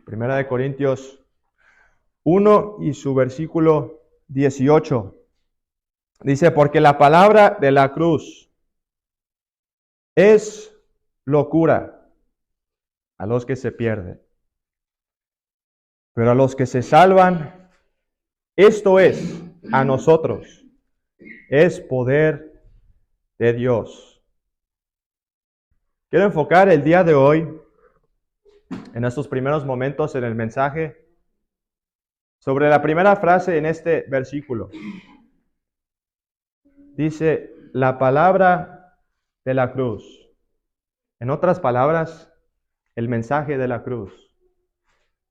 Primera de Corintios 1 y su versículo 18. Dice, porque la palabra de la cruz es locura a los que se pierden, pero a los que se salvan, esto es, a nosotros, es poder de Dios. Quiero enfocar el día de hoy, en estos primeros momentos en el mensaje, sobre la primera frase en este versículo. Dice, la palabra de la cruz. En otras palabras, el mensaje de la cruz.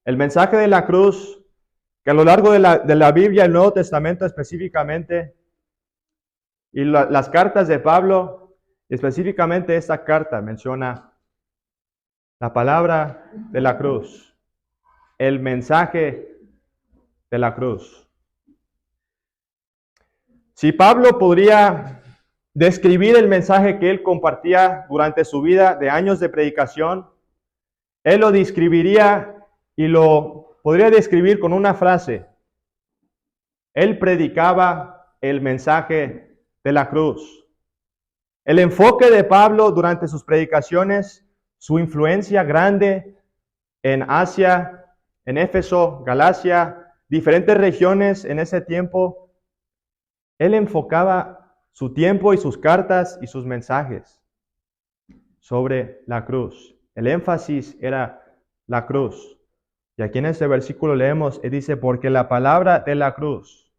El mensaje de la cruz, que a lo largo de la Biblia, el Nuevo Testamento específicamente, y las cartas de Pablo, específicamente esta carta menciona la palabra de la cruz, el mensaje de la cruz. Si Pablo podría describir el mensaje que él compartía durante su vida de años de predicación, él lo describiría y lo podría describir con una frase. Él predicaba el mensaje de la cruz. El enfoque de Pablo durante sus predicaciones, su influencia grande en Asia, en Éfeso, Galacia, diferentes regiones en ese tiempo, él enfocaba su tiempo y sus cartas y sus mensajes sobre la cruz. El énfasis era la cruz. Y aquí en este versículo leemos, y dice, porque la palabra de la cruz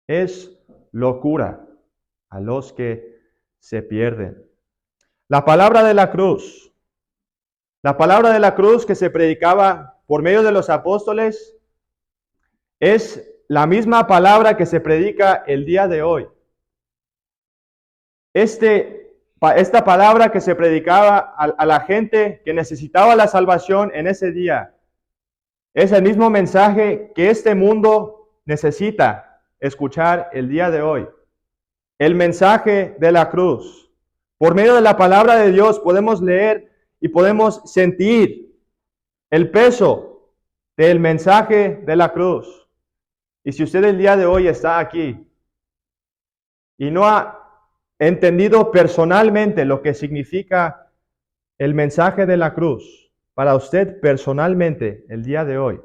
es locura a los que se pierden. La palabra de la cruz que se predicaba por medio de los apóstoles, es la misma palabra que se predica el día de hoy. Esta palabra que se predicaba a la gente que necesitaba la salvación en ese día, es el mismo mensaje que este mundo necesita escuchar el día de hoy. El mensaje de la cruz. Por medio de la palabra de Dios podemos leer y podemos sentir el peso del mensaje de la cruz. Y si usted el día de hoy está aquí y no ha entendido personalmente lo que significa el mensaje de la cruz, para usted personalmente el día de hoy,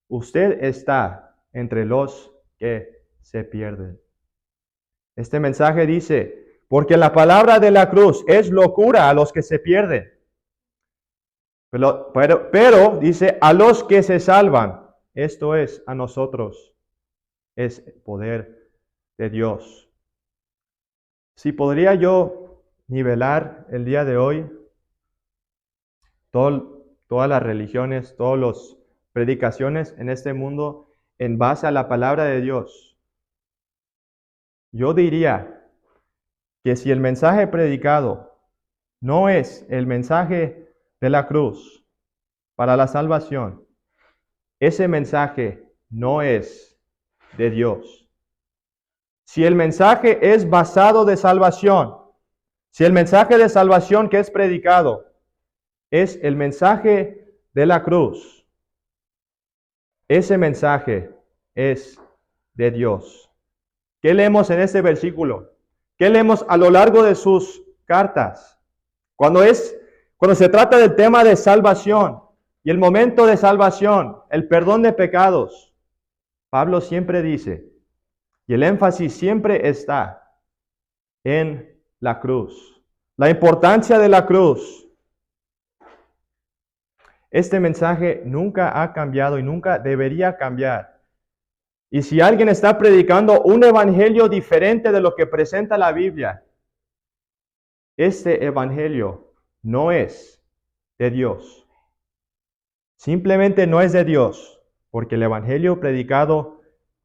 usted está entre los que se pierden. Este mensaje dice, porque la palabra de la cruz es locura a los que se pierden. Pero dice, a los que se salvan, esto es, a nosotros, es el poder de Dios. Si podría yo nivelar el día de hoy todas las religiones, todas las predicaciones en este mundo en base a la palabra de Dios, yo diría que si el mensaje predicado no es el mensaje de la cruz para la salvación, ese mensaje no es de Dios. Si el mensaje es basado de salvación, si el mensaje de salvación que es predicado es el mensaje de la cruz, ese mensaje es de Dios. ¿Qué leemos en este versículo? ¿Qué leemos a lo largo de sus cartas? Cuando se trata del tema de salvación y el momento de salvación, el perdón de pecados, Pablo siempre dice, y el énfasis siempre está en la cruz, la importancia de la cruz. Este mensaje nunca ha cambiado y nunca debería cambiar. Y si alguien está predicando un evangelio diferente de lo que presenta la Biblia, este evangelio no es de Dios. Simplemente no es de Dios, porque el evangelio predicado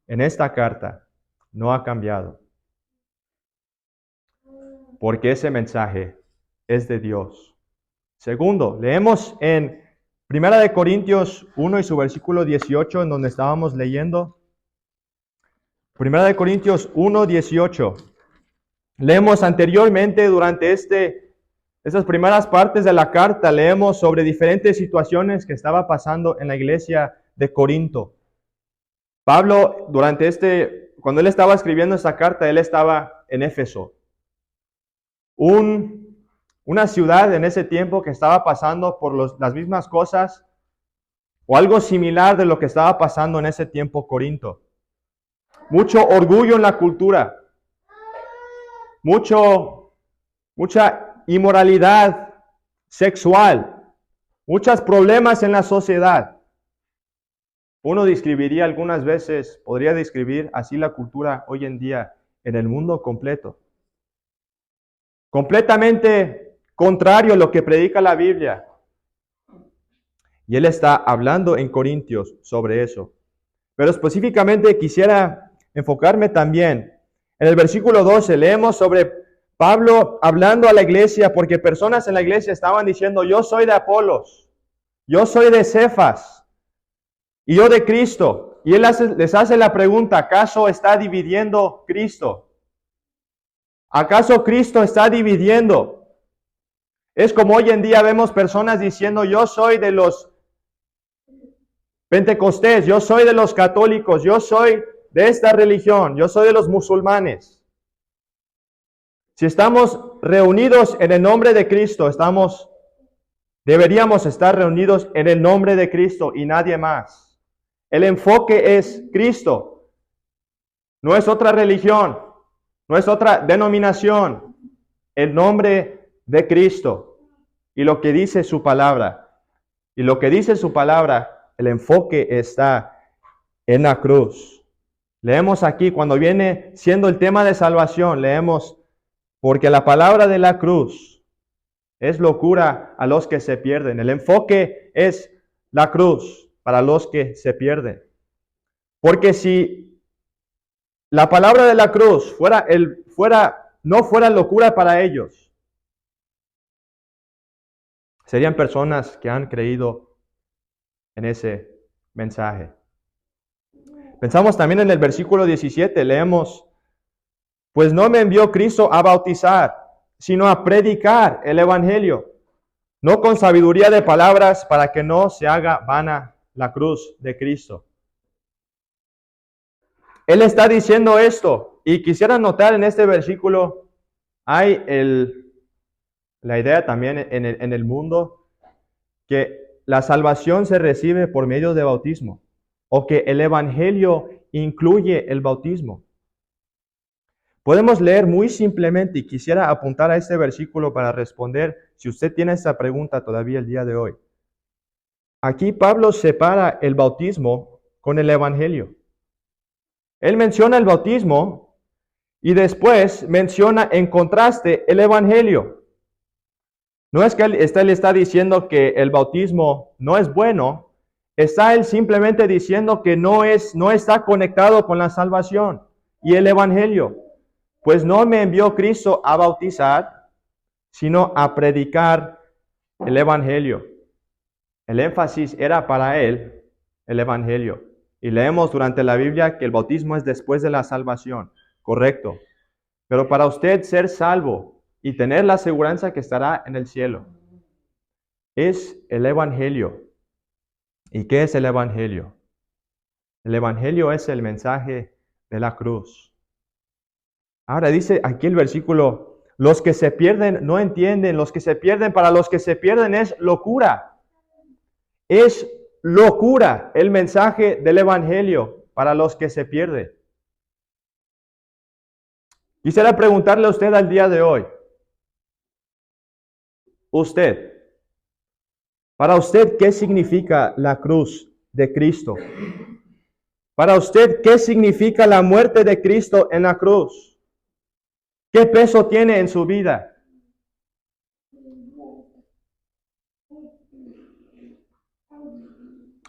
en esta carta no ha cambiado. Porque ese mensaje es de Dios. Segundo, leemos en 1 Corintios 1 y su versículo 18, en donde estábamos leyendo. 1 Corintios 1, 18. Leemos anteriormente durante Esas primeras partes de la carta leemos sobre diferentes situaciones que estaba pasando en la iglesia de Corinto. Pablo, cuando él estaba escribiendo esta carta, él estaba en Éfeso, una ciudad en ese tiempo que estaba pasando por las mismas cosas o algo similar de lo que estaba pasando en ese tiempo Corinto. Mucho orgullo en la cultura, mucha inmoralidad sexual, muchos problemas en la sociedad. Uno describiría algunas veces, podría describir así la cultura hoy en día en el mundo completo. Completamente contrario a lo que predica la Biblia. Y él está hablando en Corintios sobre eso. Pero específicamente quisiera enfocarme también en el versículo 12. Leemos sobre Pablo hablando a la iglesia, porque personas en la iglesia estaban diciendo, yo soy de Apolos, yo soy de Cefas, y yo de Cristo. Y él les hace la pregunta, ¿acaso está dividiendo Cristo? ¿Acaso Cristo está dividiendo? Es como hoy en día vemos personas diciendo, yo soy de los Pentecostés, yo soy de los católicos, yo soy de esta religión, yo soy de los musulmanes. Si estamos reunidos en el nombre de Cristo, deberíamos estar reunidos en el nombre de Cristo y nadie más. El enfoque es Cristo. No es otra religión, no es otra denominación. El nombre de Cristo y lo que dice su palabra. Y lo que dice su palabra, el enfoque está en la cruz. Leemos aquí, cuando viene siendo el tema de salvación, leemos, porque la palabra de la cruz es locura a los que se pierden. El enfoque es la cruz para los que se pierden. Porque si la palabra de la cruz no fuera locura para ellos, serían personas que han creído en ese mensaje. Pensamos también en el versículo 17, leemos, pues no me envió Cristo a bautizar, sino a predicar el evangelio, no con sabiduría de palabras, para que no se haga vana la cruz de Cristo. Él está diciendo esto, y quisiera notar en este versículo, hay la idea también en el mundo, que la salvación se recibe por medio de bautismo, o que el evangelio incluye el bautismo. Podemos leer muy simplemente, y quisiera apuntar a este versículo para responder si usted tiene esta pregunta todavía el día de hoy. Aquí Pablo separa el bautismo con el evangelio. Él menciona el bautismo y después menciona en contraste el evangelio. No es que él está diciendo que el bautismo no es bueno, está él simplemente diciendo que no está conectado con la salvación y el evangelio. Pues no me envió Cristo a bautizar, sino a predicar el evangelio. El énfasis era para él el evangelio. Y leemos durante la Biblia que el bautismo es después de la salvación. Correcto. Pero para usted ser salvo y tener la aseguranza que estará en el cielo, es el evangelio. ¿Y qué es el evangelio? El evangelio es el mensaje de la cruz. Ahora dice aquí el versículo, los que se pierden no entienden, para los que se pierden es locura. Es locura el mensaje del evangelio para los que se pierden. Quisiera preguntarle a usted al día de hoy, para usted, ¿qué significa la cruz de Cristo? Para usted, ¿qué significa la muerte de Cristo en la cruz? ¿Qué peso tiene en su vida?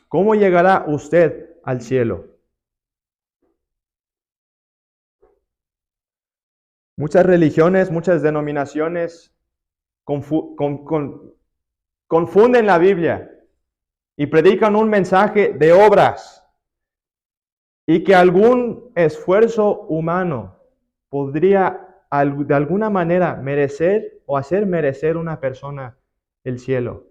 ¿Cómo llegará usted al cielo? Muchas religiones, muchas denominaciones confunden la Biblia y predican un mensaje de obras y que algún esfuerzo humano podría de alguna manera merecer o hacer merecer una persona el cielo.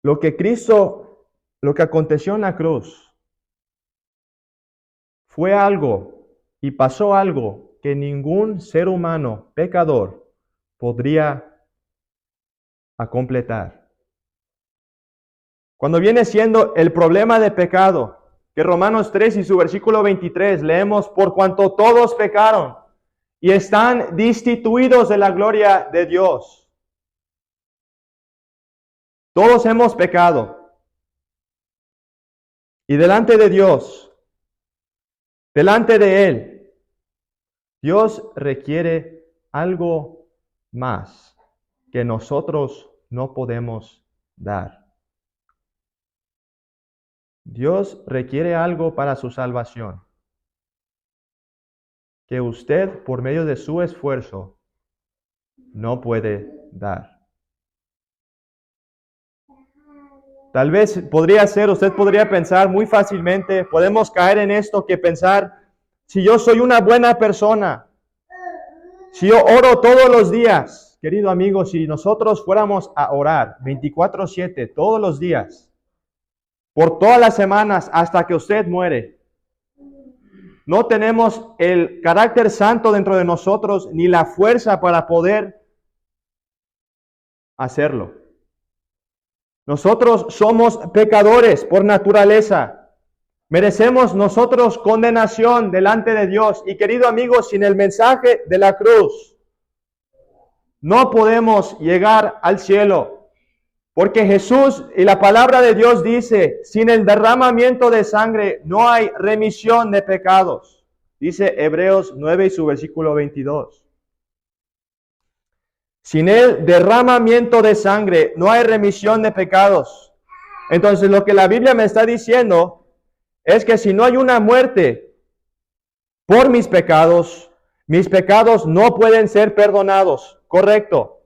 Lo que aconteció en la cruz, fue algo y pasó algo que ningún ser humano pecador podría completar. Cuando viene siendo el problema de pecado, que Romanos 3 y su versículo 23 leemos, por cuanto todos pecaron y están destituidos de la gloria de Dios. Todos hemos pecado. Y delante de Dios, delante de Él, Dios requiere algo más que nosotros no podemos dar. Dios requiere algo para su salvación que usted, por medio de su esfuerzo, no puede dar. Tal vez usted podría pensar muy fácilmente, podemos caer en esto que pensar, si yo soy una buena persona, si yo oro todos los días, querido amigo, si nosotros fuéramos a orar 24/7 todos los días, por todas las semanas hasta que usted muere, no tenemos el carácter santo dentro de nosotros ni la fuerza para poder hacerlo. Nosotros somos pecadores por naturaleza. Merecemos nosotros condenación delante de Dios. Y querido amigo, sin el mensaje de la cruz, no podemos llegar al cielo. Porque Jesús y la palabra de Dios dice, sin el derramamiento de sangre no hay remisión de pecados. Dice Hebreos 9 y su versículo 22. Sin el derramamiento de sangre no hay remisión de pecados. Entonces lo que la Biblia me está diciendo es que si no hay una muerte por mis pecados no pueden ser perdonados. Correcto.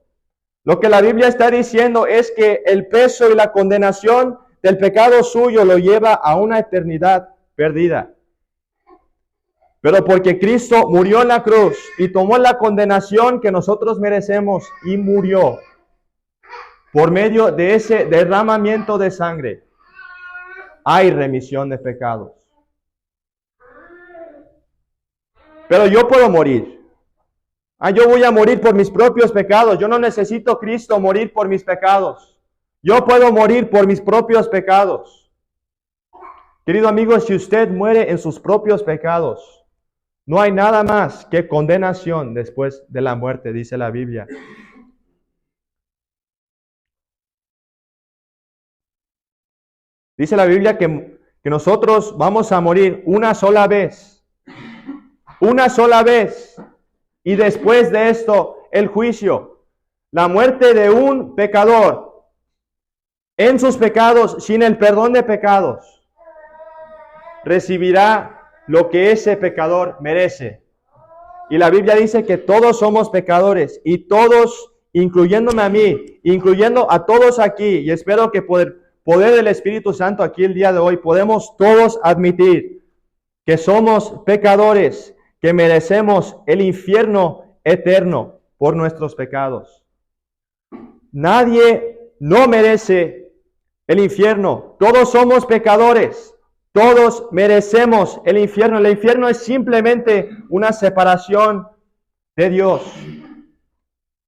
Lo que la Biblia está diciendo es que el peso y la condenación del pecado suyo lo lleva a una eternidad perdida. Pero porque Cristo murió en la cruz y tomó la condenación que nosotros merecemos y murió por medio de ese derramamiento de sangre, hay remisión de pecados. Pero yo puedo morir. Yo voy a morir por mis propios pecados. Yo no necesito Cristo morir por mis pecados. Yo puedo morir por mis propios pecados. Querido amigo, si usted muere en sus propios pecados, no hay nada más que condenación después de la muerte, dice la Biblia. Dice la Biblia que nosotros vamos a morir una sola vez. Una sola vez. Y después de esto, el juicio. La muerte de un pecador en sus pecados, sin el perdón de pecados, recibirá lo que ese pecador merece. Y la Biblia dice que todos somos pecadores y todos, incluyéndome a mí, incluyendo a todos aquí, y espero que por el poder del Espíritu Santo aquí el día de hoy podemos todos admitir que somos pecadores, que merecemos el infierno eterno por nuestros pecados. Nadie no merece el infierno. Todos somos pecadores. Todos merecemos el infierno. El infierno es simplemente una separación de Dios,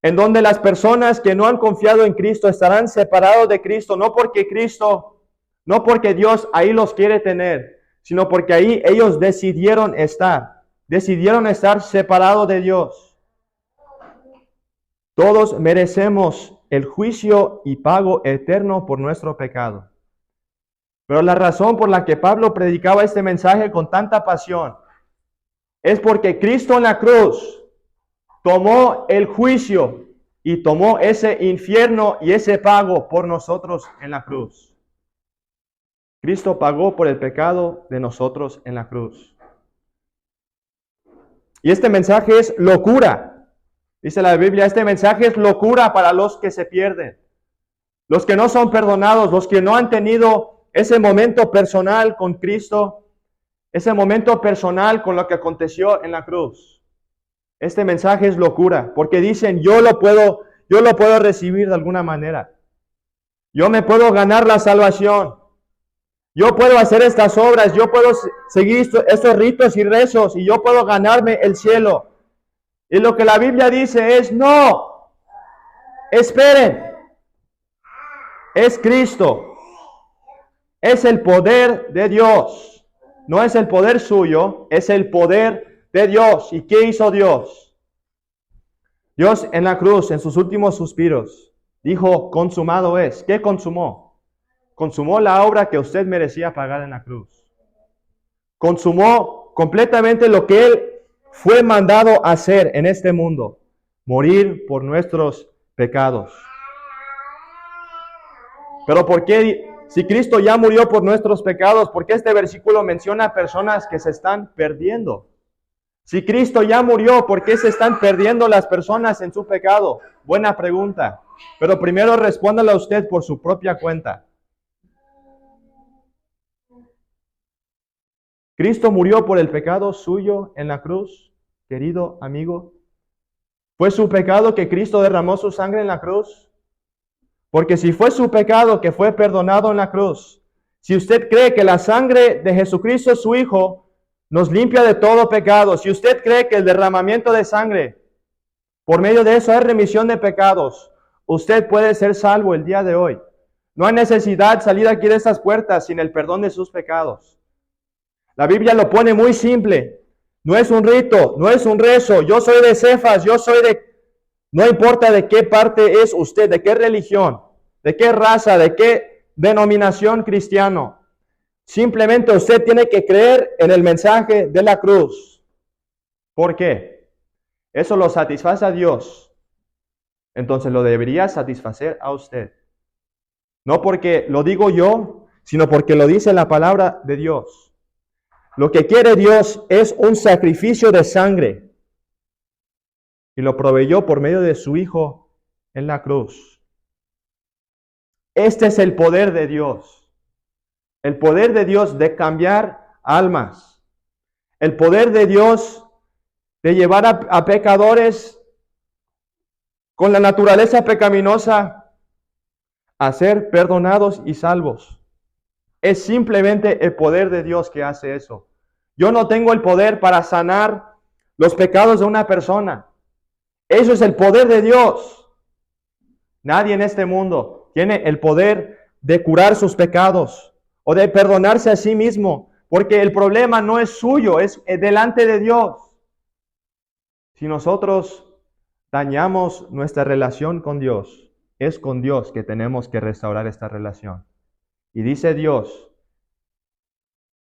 en donde las personas que no han confiado en Cristo estarán separados de Cristo, no porque Dios ahí los quiere tener, sino porque ahí ellos decidieron estar separados de Dios. Todos merecemos el juicio y pago eterno por nuestro pecado. Pero la razón por la que Pablo predicaba este mensaje con tanta pasión es porque Cristo en la cruz tomó el juicio y tomó ese infierno y ese pago por nosotros en la cruz. Cristo pagó por el pecado de nosotros en la cruz. Y este mensaje es locura. Dice la Biblia, este mensaje es locura para los que se pierden. Los que no son perdonados, los que no han tenido ese momento personal con Cristo. ese momento personal con lo que aconteció en la cruz. Este mensaje es locura, porque dicen, yo lo puedo recibir de alguna manera. Yo me puedo ganar la salvación. Yo puedo hacer estas obras, yo puedo seguir estos ritos y rezos y yo puedo ganarme el cielo. Y lo que la Biblia dice es, no, esperen, es Cristo, es el poder de Dios, no es el poder suyo, es el poder de Dios. ¿Y qué hizo Dios? Dios en la cruz, en sus últimos suspiros, dijo, consumado es. ¿Qué consumó? Consumó la obra que usted merecía pagar en la cruz. Consumó completamente lo que Él fue mandado a hacer en este mundo. Morir por nuestros pecados. Pero ¿por qué? Si Cristo ya murió por nuestros pecados, ¿por qué este versículo menciona personas que se están perdiendo? Si Cristo ya murió, ¿por qué se están perdiendo las personas en su pecado? Buena pregunta. Pero primero respóndala usted por su propia cuenta. ¿Cristo murió por el pecado suyo en la cruz, querido amigo? ¿Fue su pecado que Cristo derramó su sangre en la cruz? Porque si fue su pecado que fue perdonado en la cruz, si usted cree que la sangre de Jesucristo, su Hijo, nos limpia de todo pecado, si usted cree que el derramamiento de sangre, por medio de eso hay remisión de pecados, usted puede ser salvo el día de hoy. No hay necesidad de salir aquí de estas puertas sin el perdón de sus pecados. La Biblia lo pone muy simple. No es un rito, no es un rezo. Yo soy de Cefas, yo soy de... No importa de qué parte es usted, de qué religión, de qué raza, de qué denominación cristiano. Simplemente usted tiene que creer en el mensaje de la cruz. ¿Por qué? Eso lo satisface a Dios. Entonces lo debería satisfacer a usted. No porque lo digo yo, sino porque lo dice la palabra de Dios. Lo que quiere Dios es un sacrificio de sangre. Y lo proveyó por medio de su Hijo en la cruz. Este es el poder de Dios. El poder de Dios de cambiar almas. El poder de Dios de llevar a pecadores con la naturaleza pecaminosa a ser perdonados y salvos. Es simplemente el poder de Dios que hace eso. Yo no tengo el poder para sanar los pecados de una persona. Eso es el poder de Dios. Nadie en este mundo tiene el poder de curar sus pecados o de perdonarse a sí mismo, porque el problema no es suyo, es delante de Dios. Si nosotros dañamos nuestra relación con Dios, es con Dios que tenemos que restaurar esta relación. Y dice Dios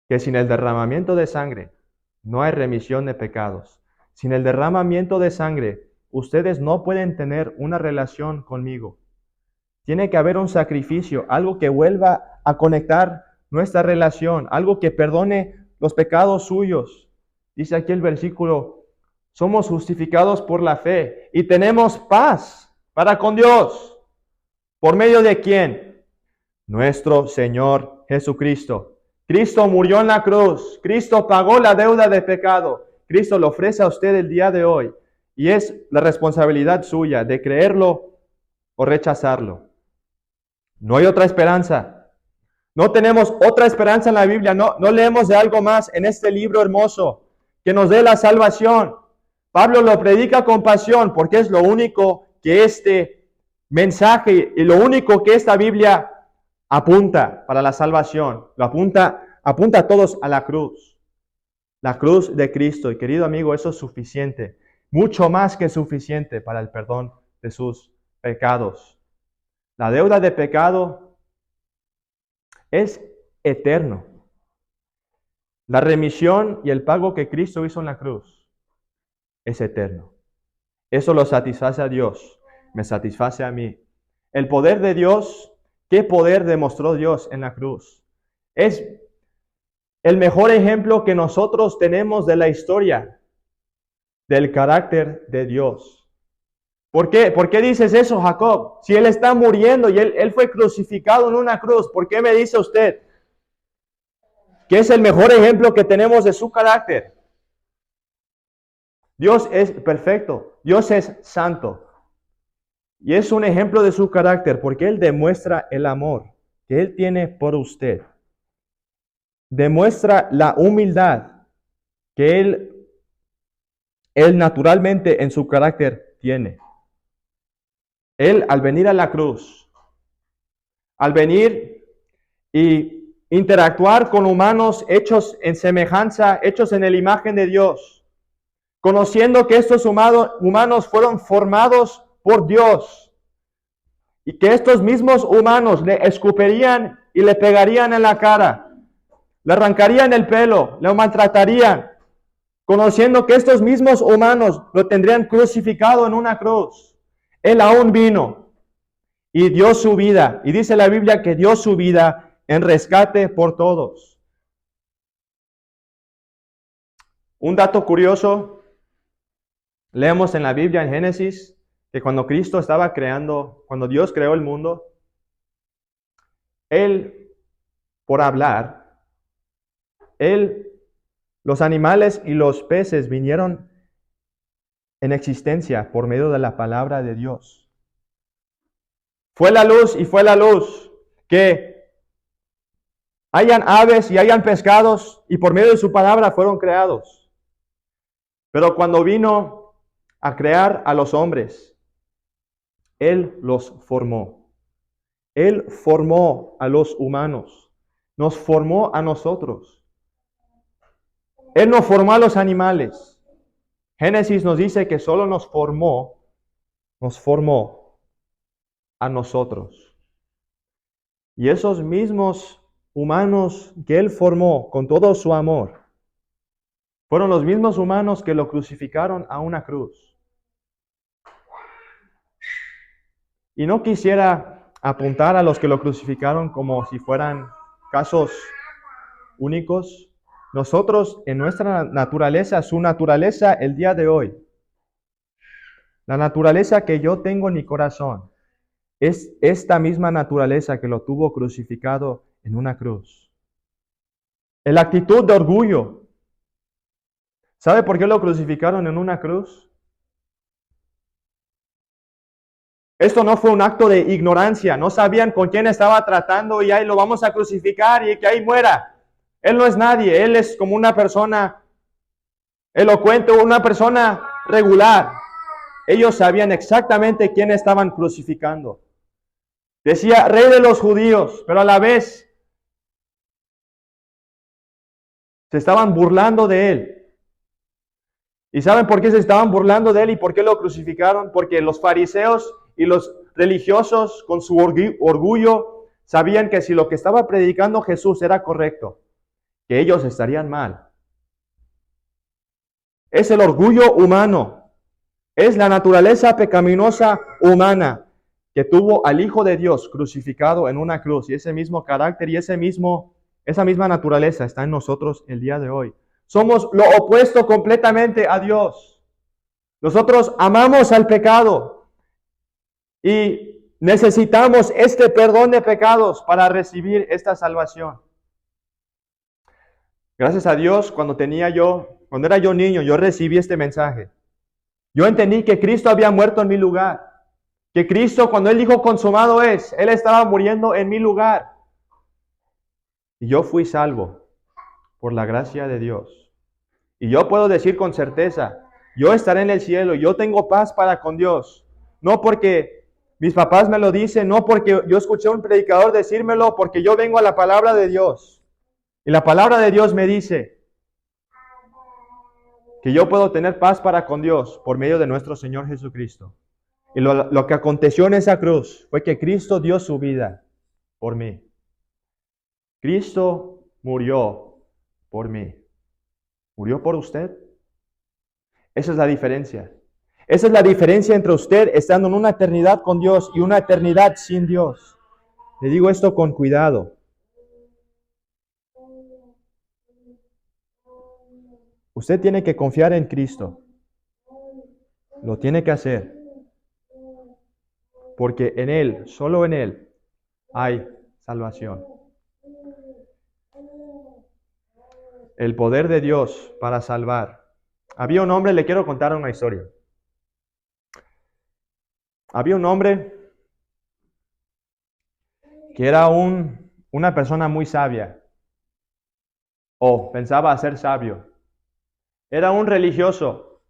que sin el derramamiento de sangre no hay remisión de pecados. Sin el derramamiento de sangre, ustedes no pueden tener una relación conmigo. Tiene que haber un sacrificio, algo que vuelva a conectar nuestra relación, algo que perdone los pecados suyos. Dice aquí el versículo, somos justificados por la fe y tenemos paz para con Dios. ¿Por medio de quién? Nuestro Señor Jesucristo. Cristo murió en la cruz. Cristo pagó la deuda de pecado. Cristo lo ofrece a usted el día de hoy. Y es la responsabilidad suya de creerlo o rechazarlo. No hay otra esperanza. No tenemos otra esperanza en la Biblia. No leemos de algo más en este libro hermoso que nos dé la salvación. Pablo lo predica con pasión porque es lo único que este mensaje y lo único que esta Biblia apunta para la salvación. Lo apunta a todos a la cruz. La cruz de Cristo. Y querido amigo, eso es suficiente. Mucho más que suficiente para el perdón de sus pecados. La deuda de pecado es eterno. La remisión y el pago que Cristo hizo en la cruz es eterno. Eso lo satisface a Dios, me satisface a mí. El poder de Dios, ¿qué poder demostró Dios en la cruz? Es el mejor ejemplo que nosotros tenemos de la historia del carácter de Dios. ¿Por qué? ¿Por qué dices eso, Jacob? Si Él está muriendo y él fue crucificado en una cruz, ¿por qué me dice usted que es el mejor ejemplo que tenemos de su carácter. Dios es perfecto, Dios es santo. Y es un ejemplo de su carácter porque Él demuestra el amor que Él tiene por usted. Demuestra la humildad que Él naturalmente en su carácter tiene. Él al venir a la cruz, al venir y interactuar con humanos hechos en semejanza, hechos en la imagen de Dios, conociendo que estos humanos fueron formados por Dios y que estos mismos humanos le escupirían y le pegarían en la cara, le arrancarían el pelo, le maltratarían, conociendo que estos mismos humanos lo tendrían crucificado en una cruz. Él aún vino y dio su vida. Y dice la Biblia que dio su vida en rescate por todos. Un dato curioso, leemos en la Biblia en Génesis que cuando Cristo estaba creando, cuando Dios creó el mundo, Él, por hablar, los animales y los peces vinieron en existencia por medio de la palabra de Dios. Fue la luz y fue la luz, que hayan aves y hayan pescados y por medio de su palabra fueron creados. Pero cuando vino a crear a los hombres, Él los formó. Él formó a los humanos, nos formó a nosotros. Él no formó a los animales. Génesis nos dice que solo nos formó a nosotros. Y esos mismos humanos que Él formó con todo su amor, fueron los mismos humanos que lo crucificaron a una cruz. Y no quisiera apuntar a los que lo crucificaron como si fueran casos únicos. Nosotros en nuestra naturaleza, su naturaleza el día de hoy, la naturaleza que yo tengo en mi corazón, es esta misma naturaleza que lo tuvo crucificado en una cruz. La actitud de orgullo. ¿Sabe por qué lo crucificaron en una cruz? Esto no fue un acto de ignorancia. No sabían con quién estaba tratando y ahí lo vamos a crucificar y que ahí muera. Él no es nadie. Él es como una persona elocuente, una persona regular. Ellos sabían exactamente quién estaban crucificando. Decía Rey de los Judíos, pero a la vez se estaban burlando de Él. ¿Y saben por qué se estaban burlando de Él y por qué lo crucificaron? Porque los fariseos y los religiosos con su orgullo sabían que si lo que estaba predicando Jesús era correcto, que ellos estarían mal. Es el orgullo humano, es la naturaleza pecaminosa humana que tuvo al Hijo de Dios crucificado en una cruz, y ese mismo carácter y esa misma naturaleza está en nosotros el día de hoy. Somos lo opuesto completamente a Dios. Nosotros amamos al pecado y necesitamos este perdón de pecados para recibir esta salvación. Gracias a Dios, cuando era yo niño, yo recibí este mensaje. Yo entendí que Cristo había muerto en mi lugar. Que Cristo, cuando Él dijo consumado es, Él estaba muriendo en mi lugar. Y yo fui salvo por la gracia de Dios. Y yo puedo decir con certeza, yo estaré en el cielo, yo tengo paz para con Dios. No porque mis papás me lo dicen, no porque yo escuché a un predicador decírmelo, porque yo vengo a la palabra de Dios. Y la palabra de Dios me dice que yo puedo tener paz para con Dios por medio de nuestro Señor Jesucristo. Y lo que aconteció en esa cruz fue que Cristo dio su vida por mí. Cristo murió por mí. ¿Murió por usted? Esa es la diferencia. Esa es la diferencia entre usted estando en una eternidad con Dios y una eternidad sin Dios. Le digo esto con cuidado. Usted tiene que confiar en Cristo. Lo tiene que hacer. Porque en Él, solo en Él, hay salvación. el poder de Dios para salvar. Había un hombre, le quiero contar una historia. Había un hombre que era una persona muy sabia, o pensaba ser sabio. Era un religioso.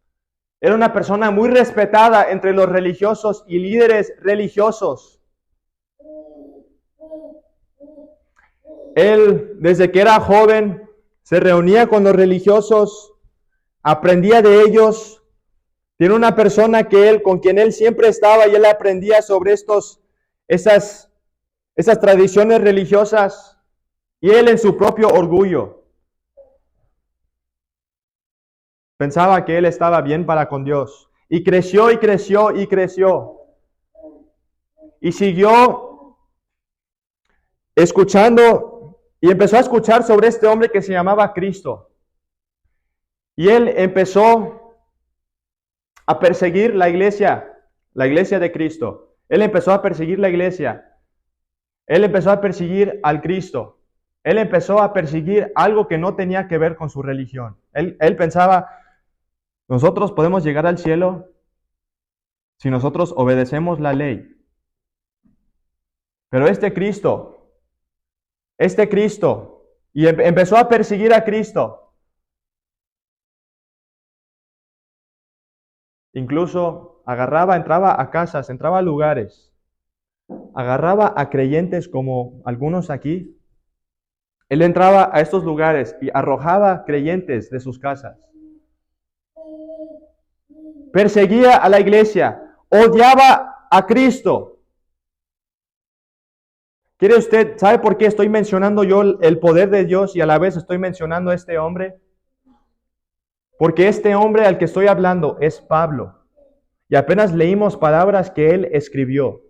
Era una persona muy respetada entre los religiosos y líderes religiosos. Él, desde que era joven, se reunía con los religiosos, aprendía de ellos. Tiene una persona con quien él siempre estaba y él aprendía sobre esas tradiciones religiosas, y él en su propio orgullo pensaba que él estaba bien para con Dios. Y creció y creció y creció. Y siguió escuchando y empezó a escuchar sobre este hombre que se llamaba Cristo. Y él empezó a perseguir la iglesia de Cristo. Él empezó a perseguir la iglesia. Él empezó a perseguir al Cristo. Él empezó a perseguir algo que no tenía que ver con su religión. Él pensaba, nosotros podemos llegar al cielo si nosotros obedecemos la ley. Pero este Cristo, y empezó a perseguir a Cristo. Incluso entraba a casas, entraba a lugares, agarraba a creyentes como algunos aquí. Él entraba a estos lugares y arrojaba creyentes de sus casas. Perseguía a la iglesia, odiaba a Cristo. ¿Sabe por qué estoy mencionando yo el poder de Dios y a la vez estoy mencionando a este hombre? Porque este hombre al que estoy hablando es Pablo. Y apenas leímos palabras que él escribió.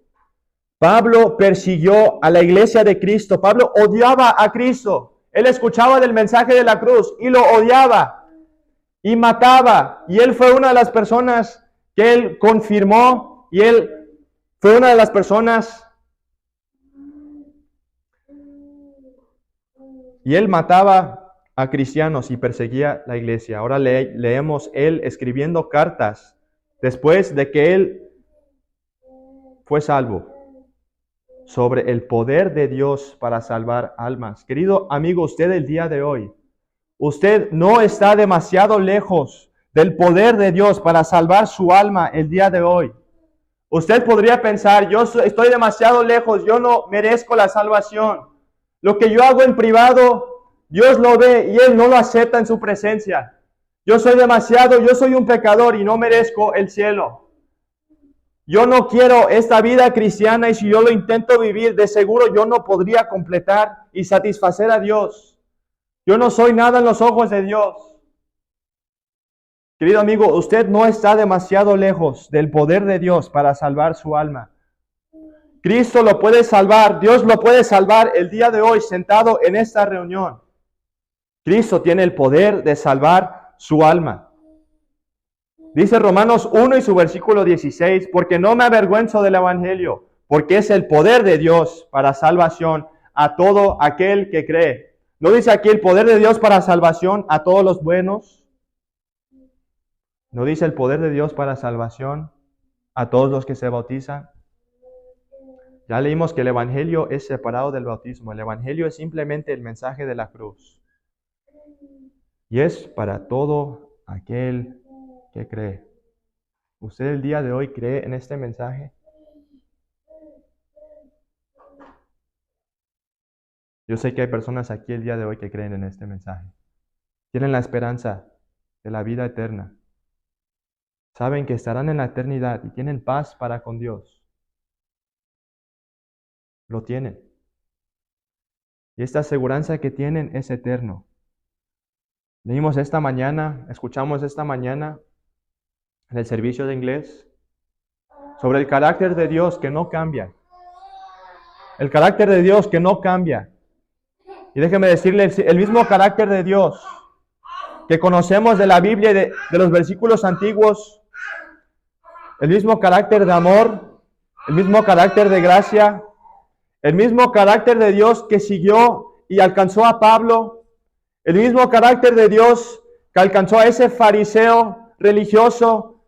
Pablo persiguió a la iglesia de Cristo. Pablo odiaba a Cristo. Él escuchaba del mensaje de la cruz y lo odiaba y mataba. Y él fue una de las personas que él confirmó, y él fue una de las personas, y él mataba a cristianos y perseguía la iglesia. Ahora leemos él escribiendo cartas después de que él fue salvo, sobre el poder de Dios para salvar almas. Querido amigo, usted el día de hoy, usted no está demasiado lejos del poder de Dios para salvar su alma el día de hoy. Usted podría pensar, yo estoy demasiado lejos, yo no merezco la salvación. Lo que yo hago en privado, Dios lo ve y Él no lo acepta en su presencia. Yo soy un pecador y no merezco el cielo. Yo no quiero esta vida cristiana, y si yo lo intento vivir, de seguro yo no podría completar y satisfacer a Dios. Yo no soy nada en los ojos de Dios. Querido amigo, usted no está demasiado lejos del poder de Dios para salvar su alma. Cristo lo puede salvar, Dios lo puede salvar el día de hoy sentado en esta reunión. Cristo tiene el poder de salvar su alma. Dice Romanos 1 y su versículo 16, porque no me avergüenzo del evangelio, porque es el poder de Dios para salvación a todo aquel que cree. ¿No dice aquí el poder de Dios para salvación a todos los buenos? ¿No dice el poder de Dios para salvación a todos los que se bautizan? Ya leímos que el evangelio es separado del bautismo. El evangelio es simplemente el mensaje de la cruz. Y es para todo aquel que cree. ¿Usted el día de hoy cree en este mensaje? Yo sé que hay personas aquí el día de hoy que creen en este mensaje. Tienen la esperanza de la vida eterna. Saben que estarán en la eternidad y tienen paz para con Dios. Lo tienen. Y esta aseguranza que tienen es eterno. Escuchamos esta mañana en el servicio de inglés sobre el carácter de Dios que no cambia. El carácter de Dios que no cambia. Y déjeme decirle, el mismo carácter de Dios que conocemos de la Biblia y de los versículos antiguos, el mismo carácter de amor, el mismo carácter de gracia, el mismo carácter de Dios que siguió y alcanzó a Pablo, El mismo carácter de Dios que alcanzó a ese fariseo religioso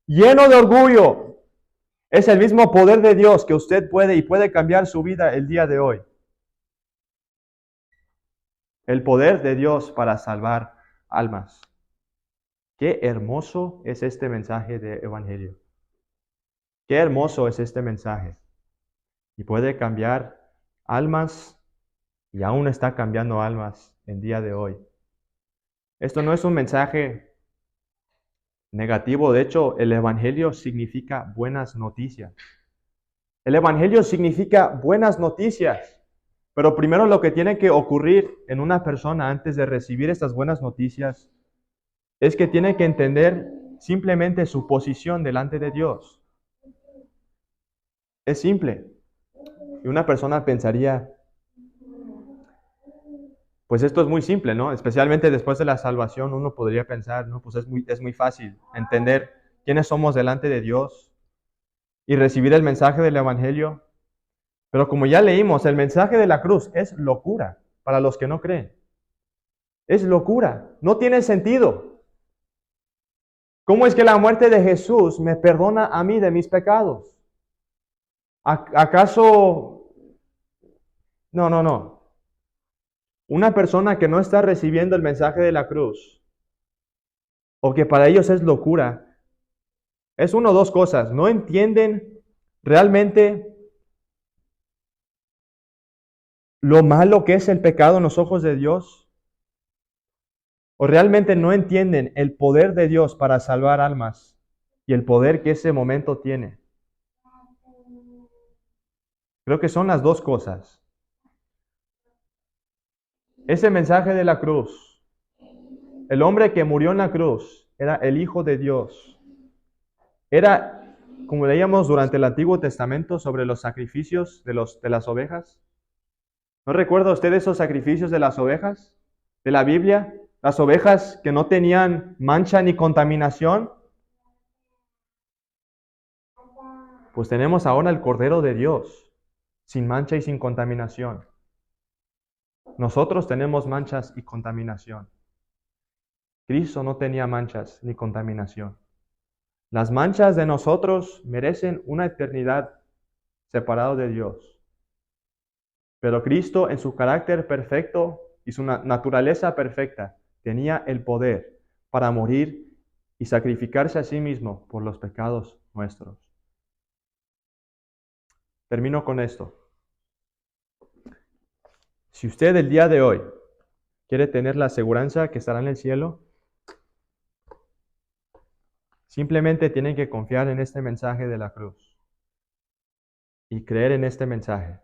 lleno de orgullo, es el mismo poder de Dios que usted puede cambiar su vida el día de hoy. El poder de Dios para salvar almas. Qué hermoso es este mensaje de evangelio. Qué hermoso es este mensaje. Y puede cambiar almas y aún está cambiando almas en día de hoy. Esto no es un mensaje negativo. De hecho, el evangelio significa buenas noticias. El evangelio significa buenas noticias. Pero primero lo que tiene que ocurrir en una persona antes de recibir estas buenas noticias es que tiene que entender simplemente su posición delante de Dios. Es simple. Y una persona pensaría, pues esto es muy simple, ¿no? Especialmente después de la salvación uno podría pensar, no, pues es muy fácil entender quiénes somos delante de Dios y recibir el mensaje del evangelio. Pero como ya leímos, el mensaje de la cruz es locura para los que no creen. Es locura, no tiene sentido. ¿Cómo es que la muerte de Jesús me perdona a mí de mis pecados? ¿Acaso? No. Una persona que no está recibiendo el mensaje de la cruz, o que para ellos es locura, es una o dos cosas. No entienden realmente lo malo que es el pecado en los ojos de Dios, o realmente no entienden el poder de Dios para salvar almas y el poder que ese momento tiene. Creo que son las dos cosas. Ese mensaje de la cruz, el hombre que murió en la cruz, era el Hijo de Dios. Era, como leíamos durante el Antiguo Testamento sobre los sacrificios de las ovejas. ¿No recuerda usted esos sacrificios de las ovejas de la Biblia? Las ovejas que no tenían mancha ni contaminación. Pues tenemos ahora el Cordero de Dios, sin mancha y sin contaminación. Nosotros tenemos manchas y contaminación. Cristo no tenía manchas ni contaminación. Las manchas de nosotros merecen una eternidad separado de Dios. Pero Cristo, en su carácter perfecto y su naturaleza perfecta, tenía el poder para morir y sacrificarse a sí mismo por los pecados nuestros. Termino con esto. Si usted el día de hoy quiere tener la aseguranza que estará en el cielo, simplemente tiene que confiar en este mensaje de la cruz y creer en este mensaje,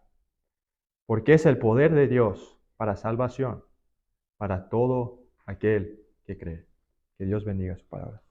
porque es el poder de Dios para salvación, para todo aquel que cree. Que Dios bendiga su palabra.